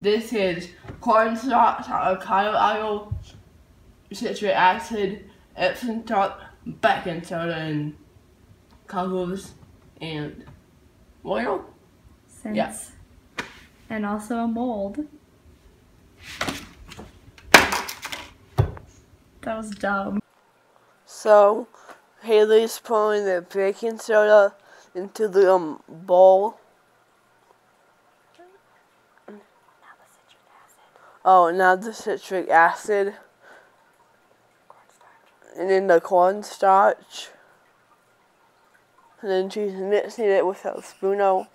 This is cornstarch, avocado, citric acid, Epsom salt, baking soda, and colors, and oil. Scents. Yeah. And also a mold. That was dumb. So, Haley's pouring the baking soda into the bowl. Oh, now the citric acid. And then the cornstarch. And then she's mixing it with a spoon.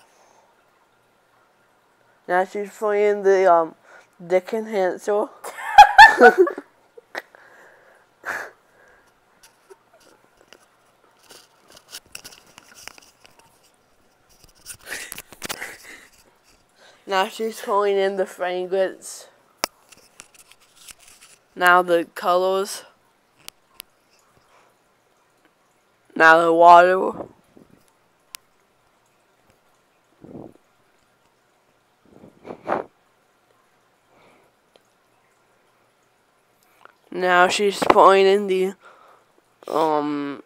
Now she's putting in the Dick and Hansel. Now she's pulling in the fragrance. Now the colors. Now the water. Now she's putting in the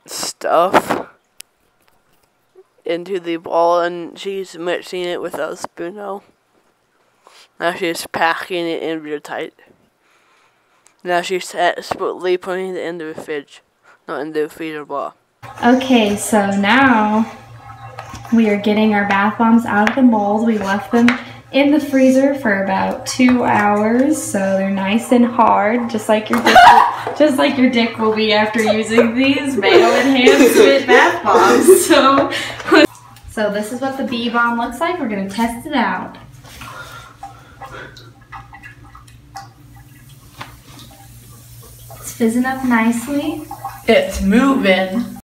stuff into the bowl, and she's mixing it with a spoon. Now she's packing it in real tight. Now she's expertly putting it in the fridge, not in the freezer bar. Okay, so now we are getting our bath bombs out of the mold. We left them in the freezer for about 2 hours, so they're nice and hard, just like your dick will be after using these male enhancement bath bombs. So this is what the bee bomb looks like. We're gonna test it out. It's fizzing up nicely. It's moving.